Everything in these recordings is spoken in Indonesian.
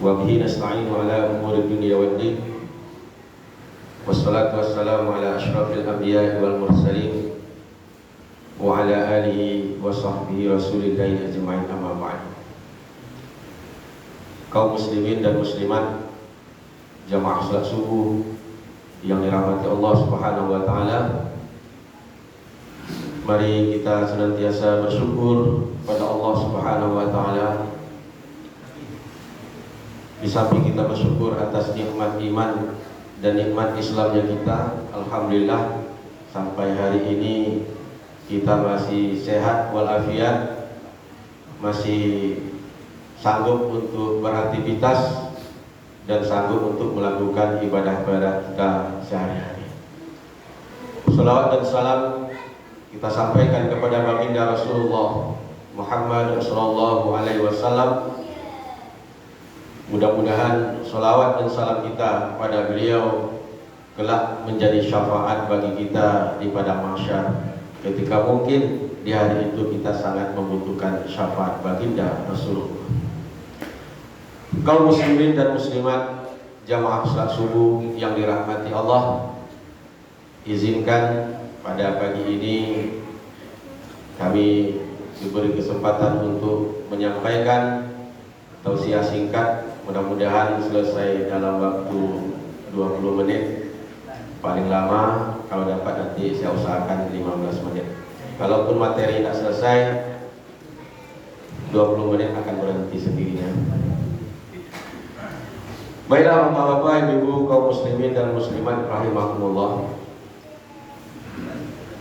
wa bihi nasta'inu ala umuri dunya waddin. Wassalatu wassalamu ala asyrafil anbiya'i wal mursalin wa ala alihi wa sahbihi rasulillahi ajma'in, amma ba'd. Kaum muslimin dan muslimat jamaah salat subuh yang dirahmati Allah Subhanahu wa taala, mari kita senantiasa bersyukur pada Allah Subhanahu wa taala. Di samping kita bersyukur atas nikmat iman dan nikmat Islamnya kita, alhamdulillah sampai hari ini kita masih sehat walafiat, masih sanggup untuk beraktivitas dan sanggup untuk melakukan ibadah-ibadah kita sehari-hari. Salawat dan salam kita sampaikan kepada baginda Rasulullah Muhammad sallallahu alaihi wasallam. Mudah-mudahan salawat dan salam kita pada beliau kelak menjadi syafaat bagi kita di padang mahsyar, ketika mungkin di hari itu kita sangat membutuhkan syafaat baginda Rasulullah. Kaum muslimin dan muslimat jamaah salat subuh yang dirahmati Allah, izinkan pada pagi ini kami diberi kesempatan untuk menyampaikan tausiah singkat, mudah-mudahan selesai dalam waktu 20 menit, paling lama kalau dapat nanti saya usahakan 15 menit. Kalaupun materi tidak selesai, 20 menit akan berhenti sendirinya. Baiklah bapak-bapak, ibu-ibu, kaum muslimin dan muslimat rahimakumullah.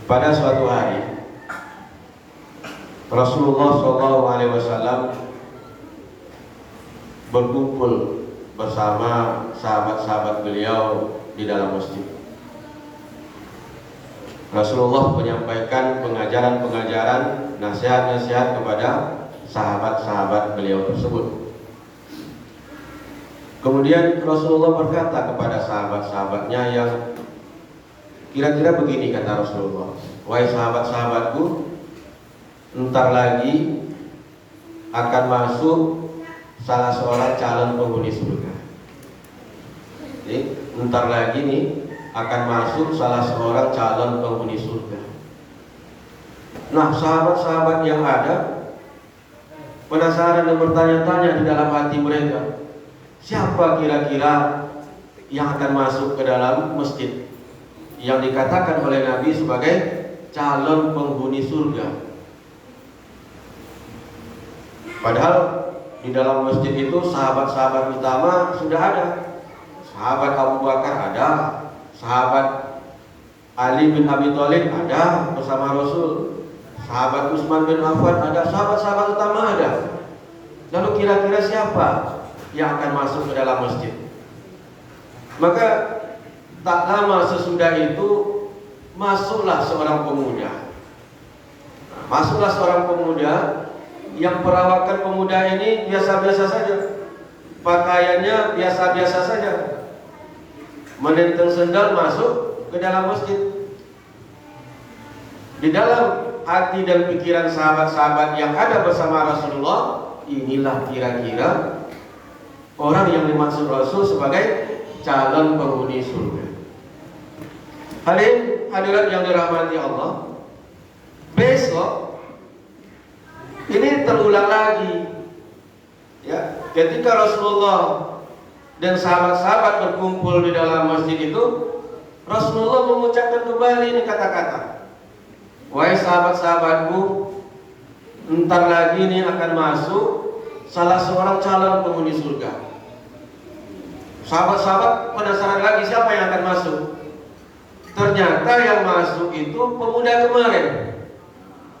Pada suatu hari Rasulullah SAW berkumpul bersama sahabat-sahabat beliau di dalam masjid. Rasulullah menyampaikan pengajaran-pengajaran, nasihat-nasihat kepada sahabat-sahabat beliau tersebut. Kemudian Rasulullah berkata kepada sahabat-sahabatnya yang kira-kira begini, kata Rasulullah, wahai sahabat-sahabatku, entar lagi akan masuk salah seorang calon penghuni surga. Jadi, entar lagi nih akan masuk salah seorang calon penghuni surga. Nah, sahabat-sahabat yang ada penasaran dan bertanya-tanya di dalam hati mereka, siapa kira-kira yang akan masuk ke dalam masjid yang dikatakan oleh Nabi sebagai calon penghuni surga? Padahal di dalam masjid itu sahabat-sahabat utama sudah ada. Sahabat Abu Bakar ada, sahabat Ali bin Abi Thalib ada bersama Rasul, sahabat Utsman bin Affan ada, sahabat-sahabat utama ada. Lalu kira-kira siapa yang akan masuk ke dalam masjid? Maka tak lama sesudah itu masuklah seorang pemuda. Masuklah seorang pemuda yang perawakan pemuda ini biasa-biasa saja, pakaiannya biasa-biasa saja, menenteng sendal masuk ke dalam masjid. Di dalam hati dan pikiran sahabat-sahabat yang ada bersama Rasulullah, inilah kira-kira orang yang dimaksud Rasul sebagai calon penghuni surga. Hadirat yang dirahmati Allah, besok ini terulang lagi, ya, ketika Rasulullah dan sahabat-sahabat berkumpul di dalam masjid itu, Rasulullah mengucapkan kembali ini kata-kata, wahai sahabat-sahabatku, entar lagi ini akan masuk salah seorang calon penghuni surga. Sahabat-sahabat penasaran lagi, siapa yang akan masuk? Ternyata yang masuk itu pemuda kemarin.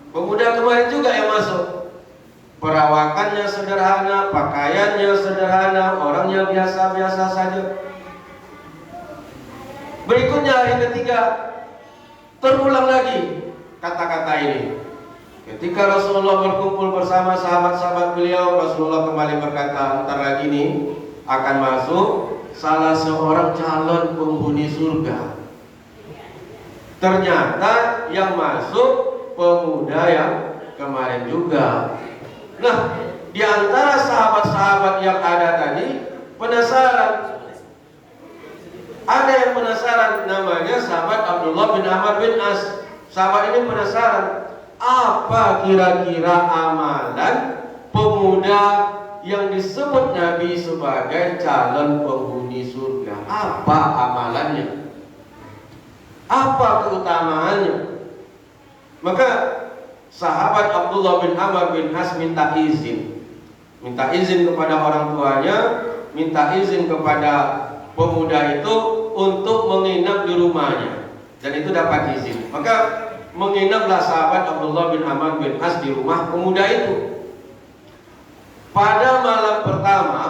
Pemuda kemarin juga yang masuk. Perawakannya sederhana, pakaiannya sederhana, orangnya biasa-biasa saja. Berikutnya hari ketiga terulang lagi kata-kata ini. Ketika Rasulullah berkumpul bersama sahabat-sahabat beliau, Rasulullah kembali berkata, entar lagi nih akan masuk salah seorang calon penghuni surga. Ternyata yang masuk pemuda yang kemarin juga. Nah, di antara sahabat-sahabat yang ada tadi, bertanya sahabat Abdullah bin Amr bin As. Sahabat ini penasaran, apa kira-kira amalan pemuda yang disebut Nabi sebagai calon penghuni surga? Apa amalannya? Apa keutamaannya? Maka sahabat Abdullah bin Amr bin As minta izin kepada orang tuanya, minta izin kepada pemuda itu untuk menginap di rumahnya, dan itu dapat izin. Maka menginaplah sahabat Abdullah bin Amr bin As di rumah pemuda itu. Pada malam pertama,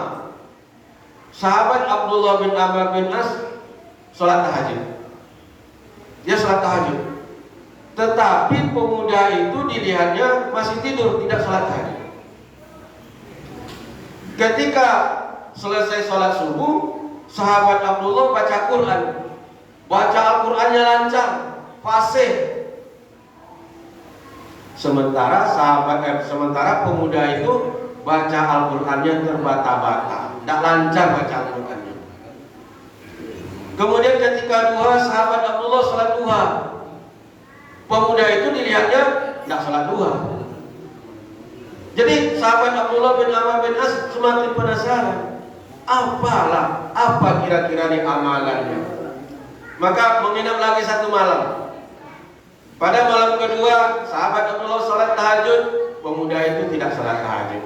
sahabat Abdullah bin Amr bin As sholat tahajud. Dia sholat tahajud. Tetapi pemuda itu dilihatnya masih tidur, tidak sholat tahajud. Ketika selesai sholat subuh, sahabat Abdullah baca Quran. Baca Al-Qurannya lancar, fasih. Sementara pemuda itu baca Al-Qurannya terbata-bata, tidak lancar baca Al-Qurannya. Kemudian ketika duha, sahabat Abdullah sholat duha. Pemuda itu dilihatnya tidak sholat duha. Jadi sahabat Abdullah bin Amr bin As semakin penasaran, apa kira-kira nih amalannya. Maka menginap lagi satu malam. Pada malam kedua, sahabat Abdullah sholat tahajud, pemuda itu tidak sholat tahajud.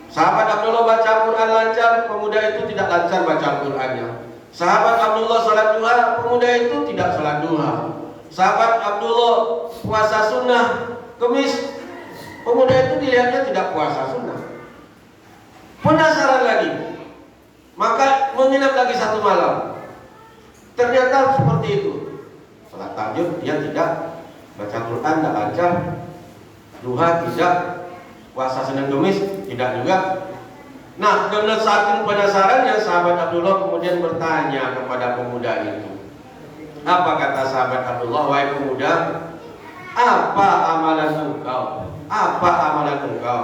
Sahabat Abdullah baca Quran lancar, pemuda itu tidak lancar baca Qurannya. Sahabat Abdullah sholat duha, pemuda itu tidak sholat duha. Sahabat Abdullah puasa sunnah Kemis, pemuda itu dilihatnya tidak puasa sunnah. Penasaran lagi, maka menginap lagi satu malam. Ternyata seperti itu. Sholat tahajud dia tidak, baca Quran tidak lancar, duha tidak, puasa Senin Kemis tidak juga. Nah, karena saking penasarannya, sahabat Abdullah kemudian bertanya kepada pemuda itu. Apa kata sahabat Abdullah? Wahai pemuda, apa amalan engkau? Apa amalan engkau?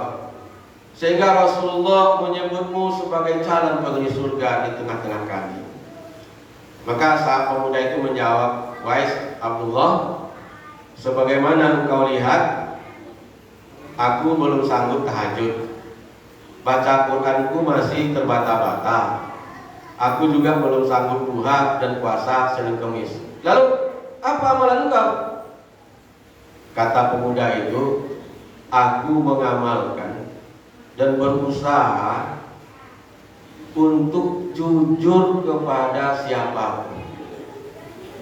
Sehingga Rasulullah menyebutmu sebagai calon penghuni surga di tengah-tengah kami. Maka sahabat pemuda itu menjawab, wahai Abdullah, sebagaimana engkau lihat, aku belum sanggup tahajud. Baca Quranku masih terbata-bata. Aku juga belum sanggup duha dan puasa Senin Kemis. Lalu apa amalan engkau? Kata pemuda itu, aku mengamalkan dan berusaha untuk jujur kepada siapapun,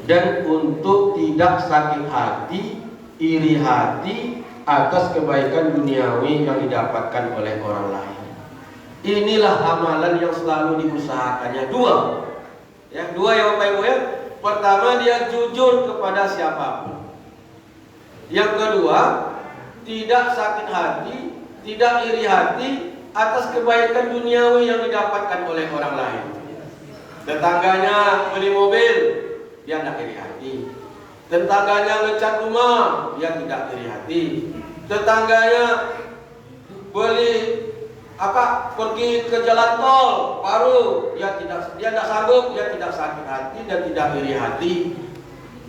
dan untuk tidak sakit hati, iri hati atas kebaikan duniawi yang didapatkan oleh orang lain. Inilah amalan yang selalu diusahakannya. Dua ya Bapak Ibu ya. Pertama, dia jujur kepada siapapun. Yang kedua, tidak sakit hati, tidak iri hati atas kebaikan duniawi yang didapatkan oleh orang lain. Tetangganya beli mobil, dia tidak iri hati. Tetangganya ngecat rumah, dia tidak iri hati. Tetangganya pergi ke jalan tol baru, dia tidak sanggup, dia tidak sakit hati dan tidak iri hati.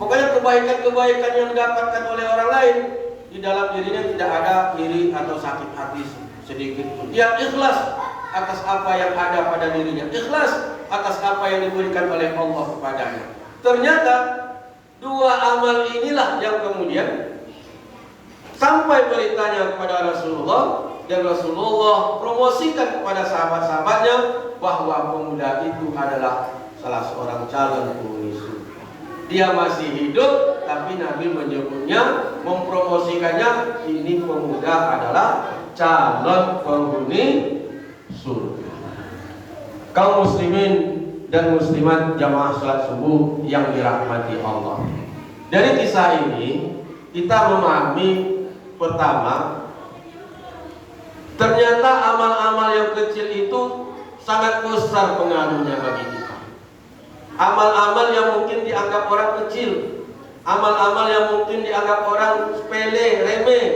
Pokoknya kebaikan-kebaikan yang didapatkan oleh orang lain, di dalam dirinya tidak ada iri atau sakit hati sedikit pun. Dia ikhlas atas apa yang ada pada dirinya, ikhlas atas apa yang diberikan oleh Allah kepadanya. Ternyata dua amal inilah yang kemudian sampai beritanya kepada Rasulullah, dan Rasulullah promosikan kepada sahabat-sahabatnya bahwa pemuda itu adalah salah seorang calon penghuni surga. Dia masih hidup, tapi Nabi menyebutnya, mempromosikannya, ini pemuda adalah calon penghuni surga. Kaum muslimin dan muslimat jamaah salat subuh yang dirahmati Allah. Dari kisah ini kita memahami, pertama, ternyata amal-amal yang kecil itu sangat besar pengaruhnya bagi kita. Amal-amal yang mungkin dianggap orang kecil, amal-amal yang mungkin dianggap orang sepele, remeh,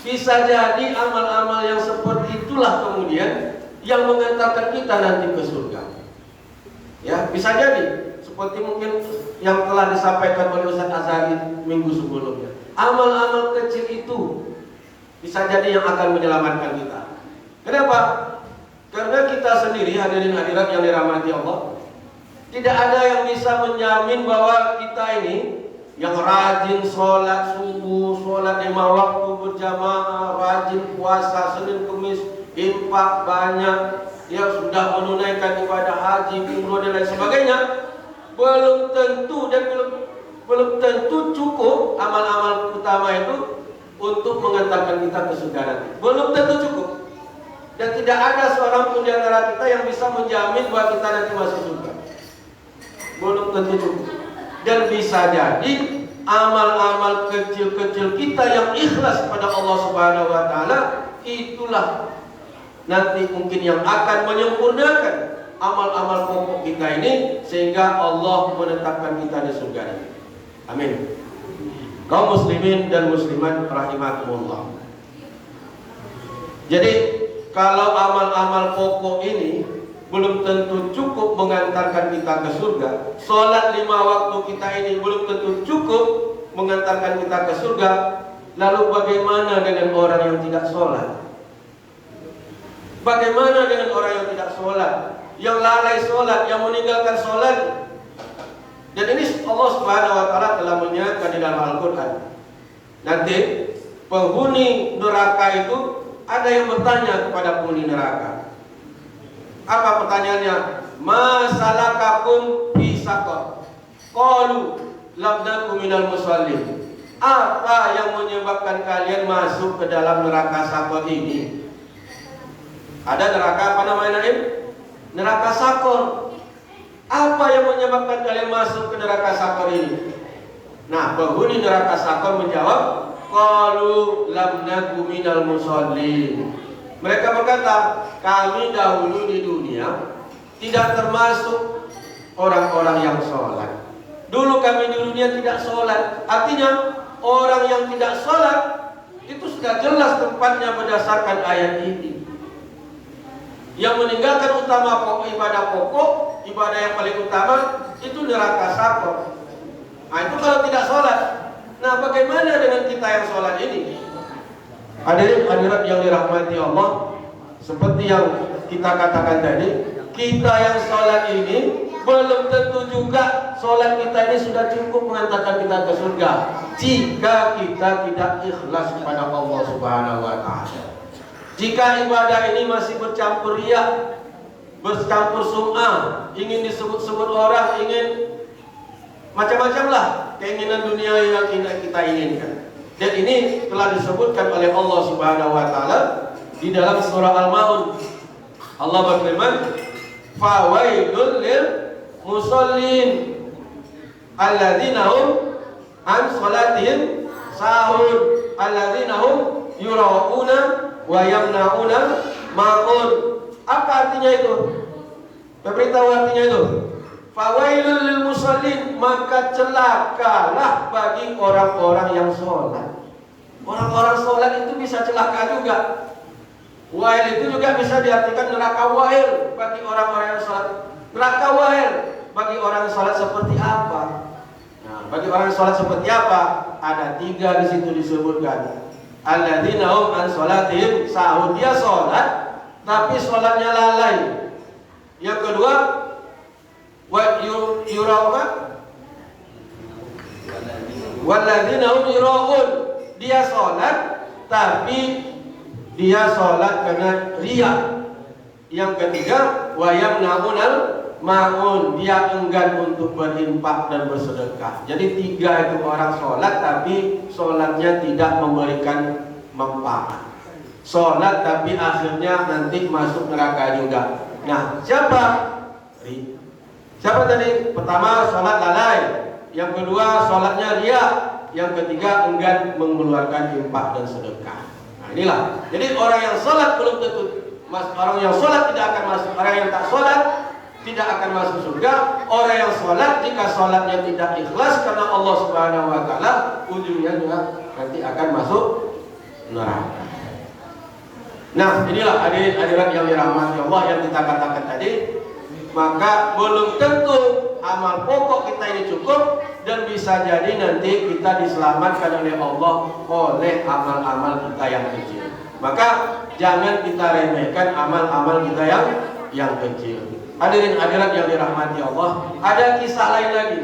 bisa jadi amal-amal yang seperti itulah kemudian yang mengantarkan kita nanti ke surga. Ya, bisa jadi seperti mungkin yang telah disampaikan oleh Ustaz Azhari minggu sebelumnya. Amal-amal kecil itu bisa jadi yang akan menyelamatkan kita. Kenapa? Karena kita sendiri, hadirin hadirat yang dirahmati Allah, tidak ada yang bisa menjamin bahwa kita ini yang rajin sholat subuh, sholat 5 waktu berjamaah, rajin puasa Senin Kemis, infak banyak, yang sudah menunaikan ibadah haji, umroh dan lain sebagainya, belum tentu dan belum tentu cukup amal-amal utama itu untuk mengantarkan kita ke surga nanti. Belum tentu cukup. Dan tidak ada seorang pun di antara kita yang bisa menjamin bahwa kita nanti masuk surga. Belum tentu cukup. Dan bisa jadi amal-amal kecil-kecil kita yang ikhlas pada Allah Subhanahu wa taala itulah nanti mungkin yang akan menyempurnakan amal-amal pokok kita ini sehingga Allah menetapkan kita di surga ini. Amin. Kaum muslimin dan muslimat rahimakumullah. Jadi kalau amal-amal pokok ini belum tentu cukup mengantarkan kita ke surga, sholat 5 waktu kita ini belum tentu cukup mengantarkan kita ke surga, lalu bagaimana dengan orang yang tidak sholat? Bagaimana dengan orang yang tidak sholat, yang lalai sholat, yang meninggalkan sholat? Dan ini Allah Subhanahu wa taala telah menyatakan di dalam Al-Qur'an. Nanti penghuni neraka itu ada yang bertanya kepada penghuni neraka. Apa pertanyaannya? Ma salakakum fi saqar? Qalu lam nakum minal musallin. Apa yang menyebabkan kalian masuk ke dalam neraka Saqar ini? Ada neraka apa namanya, Naim? Neraka Saqar. Apa yang menyebabkan kalian masuk ke neraka Saqar ini? Nah, penghuni neraka Saqar menjawab, qalu lam nakum minal musallin. Mereka berkata, kami dahulu di dunia tidak termasuk orang-orang yang sholat. Dulu kami di dunia tidak sholat. Artinya orang yang tidak sholat itu sudah jelas tempatnya berdasarkan ayat ini. Yang meninggalkan utama pokok, ibadah yang paling utama itu neraka Saqar. Nah itu kalau tidak sholat. Nah bagaimana dengan kita yang sholat ini? Hadirin hadirat yang dirahmati Allah, seperti yang kita katakan tadi, kita yang sholat ini belum tentu juga sholat kita ini sudah cukup mengantarkan kita ke surga jika kita tidak ikhlas kepada Allah Subhanahu wa taala. Jika ibadah ini masih bercampur riya, bercampur sum'ah, ingin disebut-sebut orang, ingin macam-macam lah keinginan dunia yang kita inginkan. Dan ini telah disebutkan oleh Allah Subhanahu wa taala di dalam surah Al-Maun. Allah berfirman, "Fawailul lil musallin alladzina hum an salatihim sahun alladzina hum yura'una wa yamna'una ma'un." Apa artinya itu? Beritahu artinya itu. Fawailul lil musallin, maka celakalah bagi orang-orang yang sholat. Orang-orang sholat itu bisa celaka juga. Wail itu juga bisa diartikan neraka wail bagi orang-orang yang sholat. Neraka wail bagi orang yang sholat seperti apa? Nah, bagi orang yang sholat seperti apa? Ada 3 di situ disebutkan. Alladzina hum an sholatihim sahun. Dia sholat, tapi sholatnya lalai. Yang kedua, walladzina hum yura'un. Dia sholat tapi dia sholat karena riya. Yang ketiga, wa yamna'unal ma'un. Dia enggan untuk berinfak dan bersedekah. Jadi 3 itu orang sholat tapi sholatnya tidak memberikan manfaat. Sholat tapi akhirnya nanti masuk neraka juga. Nah, siapa? Siapa tadi? Pertama sholat lalai, yang kedua sholatnya riya, yang ketiga enggan mengeluarkan infak dan sedekah. Nah inilah. Jadi orang yang sholat belum tentu, orang yang sholat tidak akan masuk, orang yang tak sholat tidak akan masuk surga. Orang yang sholat jika sholatnya tidak ikhlas karena Allah Subhanahu wa taala, ujungnya juga nanti akan masuk neraka. Nah, inilah hadirin yang dirahmati Allah yang kita katakan tadi. Maka belum tentu amal pokok kita ini cukup, dan bisa jadi nanti kita diselamatkan oleh Allah oleh amal-amal kita yang kecil. Maka jangan kita remehkan amal-amal kita yang kecil. Hadirin hadirat yang dirahmati Allah, ada kisah lain lagi.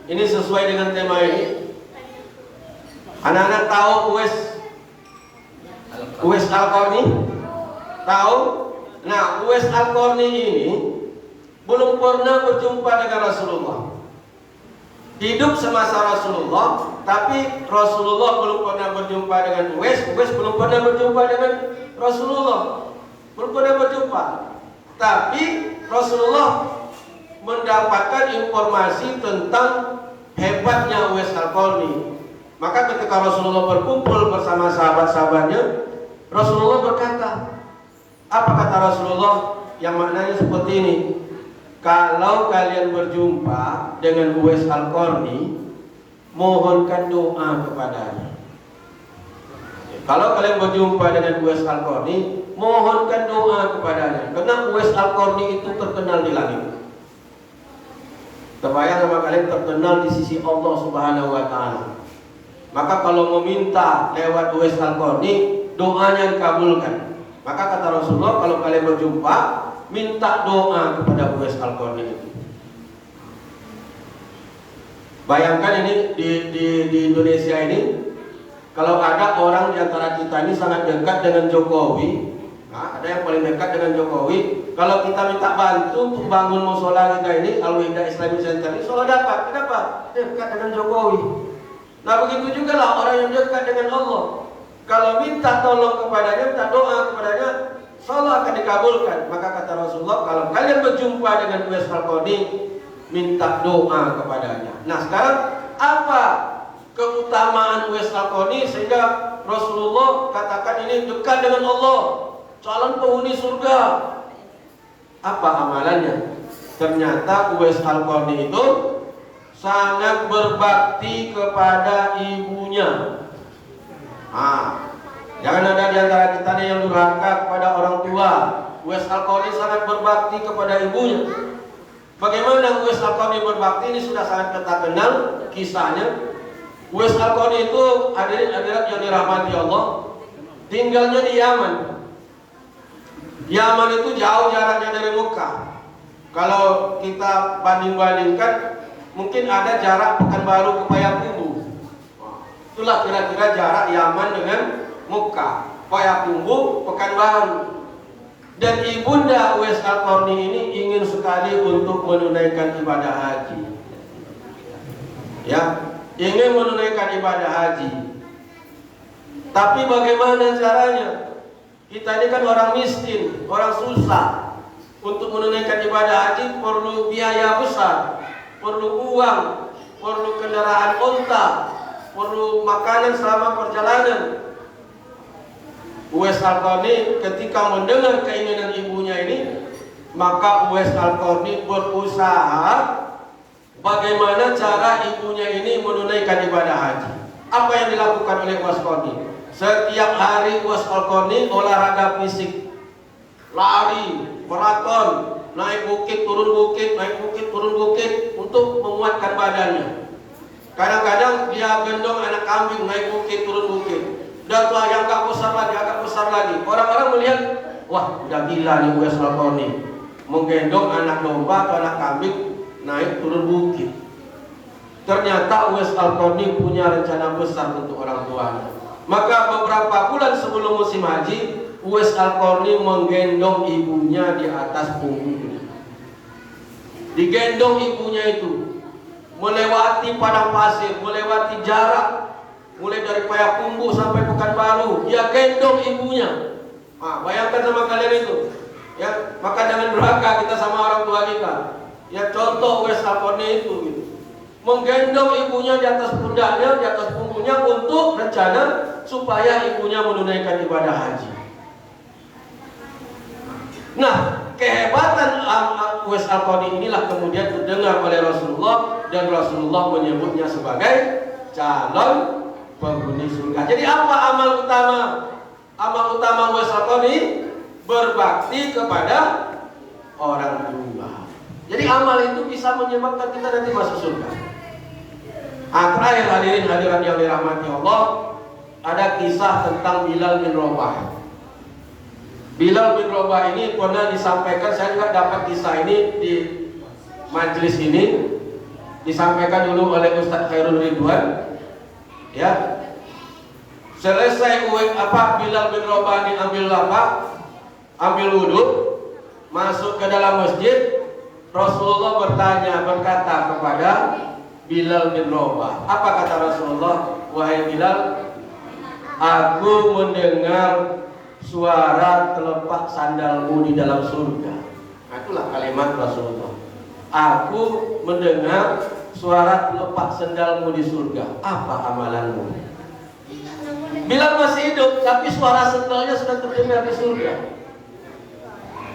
Ini sesuai dengan tema ini. Anak-anak tahu Uwais Al-Qarni? Tahu? Nah, Uwais Al-Qarni ini belum pernah berjumpa dengan Rasulullah. Hidup semasa Rasulullah, tapi Rasulullah belum pernah berjumpa dengan Uwais belum pernah berjumpa dengan Rasulullah. Belum pernah berjumpa. Tapi Rasulullah mendapatkan informasi tentang hebatnya Uwais Al-Qarni. Maka ketika Rasulullah berkumpul bersama sahabat-sahabatnya, Rasulullah berkata, apa kata Rasulullah yang maknanya seperti ini? Kalau kalian berjumpa dengan Uwais Al-Qarni, mohonkan doa kepadanya. Kalau kalian berjumpa dengan Uwais Al-Qarni, mohonkan doa kepadanya. Karena Uwais Al-Qarni itu terkenal di langit. Terbayang sama kalian, terkenal di sisi Allah Subhanahu wa Ta'ala. Maka kalau meminta lewat Uwais Al-Qarni, doanya dikabulkan. Maka kata Rasulullah, kalau kalian berjumpa, minta doa kepada Uwais Al-Qarni itu. Bayangkan ini di Indonesia ini, kalau ada orang di antara kita ini sangat dekat dengan Jokowi, nah, ada yang paling dekat dengan Jokowi, kalau kita minta bantu untuk bangun musola kita ini, Al-Wahda Islamic Center ini, soalnya dapat. Kenapa? Dekat dengan Jokowi. Nah, begitu juga lah orang yang dekat dengan Allah. Kalau minta tolong kepadanya, minta doa kepadanya, insya-Allah akan dikabulkan. Maka kata Rasulullah, kalau kalian berjumpa dengan Uwais Al-Qarni, minta doa kepadanya. Nah, sekarang apa keutamaan Uwais Al-Qarni sehingga Rasulullah katakan ini dekat dengan Allah, calon penghuni surga? Apa amalannya? Ternyata Uwais Al-Qarni itu sangat berbakti kepada ibunya. Jangan ada di antara kita yang durhaka kepada orang tua. Uwais Al-Qarni sangat berbakti kepada ibunya. Bagaimana Uwais Al-Qarni berbakti? Ini sudah sangat kita kenal kisahnya. Uwais Al-Qarni itu hadirat yang dirahmati Allah, tinggalnya di Yaman. Yaman itu jauh jaraknya dari Mekah. Kalau kita banding-bandingkan, mungkin ada jarak Pekanbaru ke Payakumbuh. Itulah kira-kira jarak Yaman dengan Mekah, Payakumbuh, Pekanbaru. Dan ibunda Uwais Al-Qarni ini ingin sekali untuk menunaikan ibadah haji. Ya, ingin menunaikan ibadah haji. Tapi bagaimana caranya? Kita ini kan orang miskin, orang susah. Untuk menunaikan ibadah haji perlu biaya besar, perlu uang, perlu kendaraan unta, perlu makanan selama perjalanan. Uwais Al-Qarni ketika mendengar keinginan ibunya ini, maka Uwais Al-Qarni berusaha bagaimana cara ibunya ini menunaikan ibadah haji. Apa yang dilakukan oleh Uwais Al-Qarni? Setiap hari Uwais Al-Qarni olahraga fisik, lari, maraton, naik bukit, turun bukit, naik bukit, turun bukit untuk menguatkan badannya. Kadang-kadang dia gendong anak kambing naik bukit, turun bukit. Dan tuh yang agak besar lagi. Orang-orang melihat, wah, udah gila nih Uwais Al-Qarni, menggendong anak domba atau anak kambing naik turun bukit. Ternyata Uwais Al-Qarni punya rencana besar untuk orang tuanya. Maka beberapa bulan sebelum musim haji, Uwais Al-Qarni menggendong ibunya di atas punggungnya. Digendong ibunya itu melewati padang pasir, melewati jarak mulai dari Payakumbuh sampai Pekanbaru, dia gendong ibunya. Bayangkan sama kalian itu. Ya, maka jangan durhaka kita sama orang tua kita. Ya, contoh Uwais Al-Qarni itu gitu. Menggendong ibunya di atas pundaknya, di atas punggungnya untuk rencana supaya ibunya menunaikan ibadah haji. Nah, kehebatan Uwais Al-Qarni inilah kemudian terdengar oleh Rasulullah, dan Rasulullah menyebutnya sebagai calon penghuni surga. Jadi apa amal utama Amal utama wasatoni berbakti kepada orang tua. Jadi amal itu bisa menyebabkan kita nanti masuk surga. Terakhir hadirin hadirat yang dirahmati Allah, ada kisah tentang Bilal bin Rabah. Bilal bin Rabah ini pernah disampaikan, saya juga dapat kisah ini di majelis ini, disampaikan dulu oleh Ustaz Khairul Ridwan. Ya, selesai Bilal bin Rabah ini ambil wudhu, masuk ke dalam masjid. Rasulullah berkata kepada Bilal bin Rabah, apa kata Rasulullah? Wahai Bilal, aku mendengar suara telapak sandalmu di dalam surga. Itulah kalimat Rasulullah. Aku mendengar suara telapak sandalmu di surga. Apa amalanmu? Bilal masih hidup, tapi suara sandalnya sudah terdengar di surga.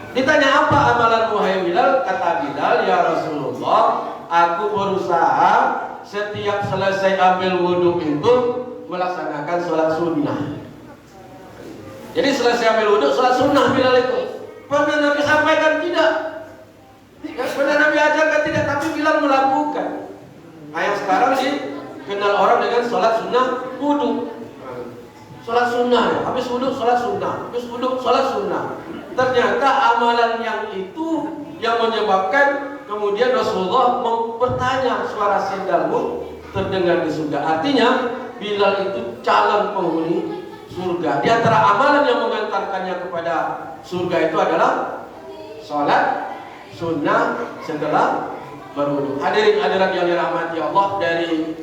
Ditanya, apa amalanmu wahai Bilal? Kata Bilal, ya Rasulullah, aku berusaha setiap selesai ambil wudhu itu melaksanakan sholat sunnah. Jadi selesai ambil wudhu, sholat sunnah Bilal itu. Pernah Nabi sampaikan? Tidak. Pernah Nabi ajarkan? Tidak. Tapi Bilal melakukan. Nah, yang sekarang dikenal orang dengan sholat sunnah wudhu. Sholat sunnah, habis wudhu sholat sunnah, habis wudhu sholat sunnah. Ternyata amalan yang itu yang menyebabkan kemudian Rasulullah bertanya, suara sandalmu terdengar di surga. Artinya Bilal itu calon penghuni surga. Di antara amalan yang mengantarkannya kepada surga itu adalah sholat sunnah setelah berwudu. Hadirin hadirat yang dirahmati Allah, dari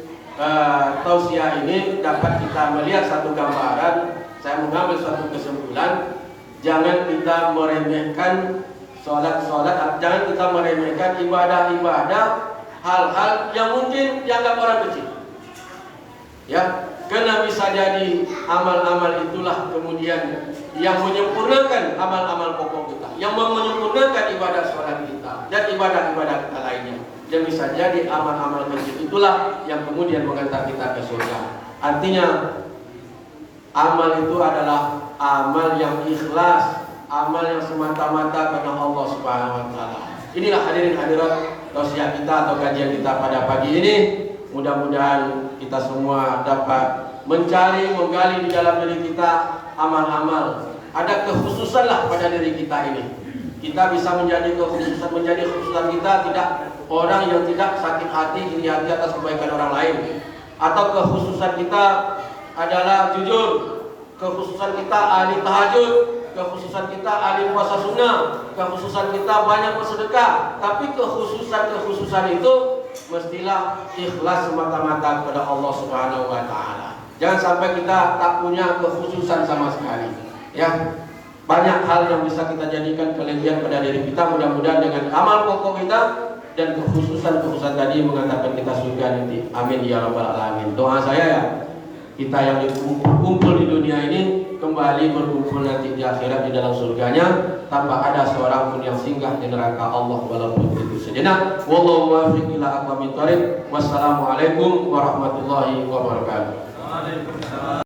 tausiah ini dapat kita melihat satu gambaran. Saya mengambil suatu kesimpulan, jangan kita meremehkan sholat-sholat, jangan kita meremehkan ibadah-ibadah, hal-hal yang mungkin dianggap orang kecil. Ya, karena bisa jadi amal-amal itulah kemudian yang menyempurnakan amal-amal pokok kita, yang menyempurnakan ibadah sholat kita dan ibadah-ibadah kita lainnya. Dan bisa jadi amal-amal kecil itulah yang kemudian mengantar kita ke surga. Artinya amal itu adalah amal yang ikhlas, amal yang semata-mata karena Allah Subhanahu wa taala. Inilah hadirin hadirat tausiah kita atau kajian kita pada pagi ini. Mudah-mudahan kita semua dapat menggali di dalam diri kita amal-amal. Ada kekhususanlah pada diri kita ini. Kita bisa menjadi kekhususan kita tidak orang yang tidak sakit hati iri hati atas kebaikan orang lain, atau kekhususan kita adalah jujur, kekhususan kita ahli tahajud, kekhususan kita ahli puasa sunnah, kekhususan kita banyak bersedekah. Tapi kekhususan itu mestilah ikhlas semata-mata kepada Allah Subhanahu wa taala. Jangan sampai kita tak punya kekhususan sama sekali. Ya, banyak hal yang bisa kita jadikan kelebihan pada diri kita. Mudah-mudahan dengan amal pokok kita dan kekhususan tadi mengantarkan kita surga nanti. Amin ya rabbal alamin. Doa saya ya, kita yang kumpul di dunia ini kembali berkumpul nanti di akhirat di dalam surganya tanpa ada seorang pun yang singgah di neraka Allah walaupun itu sejenak. Wallahu muwaffiq ila aqwamit thoriq. Wassalamualaikum warahmatullahi wabarakatuh. Waalaikumsalam.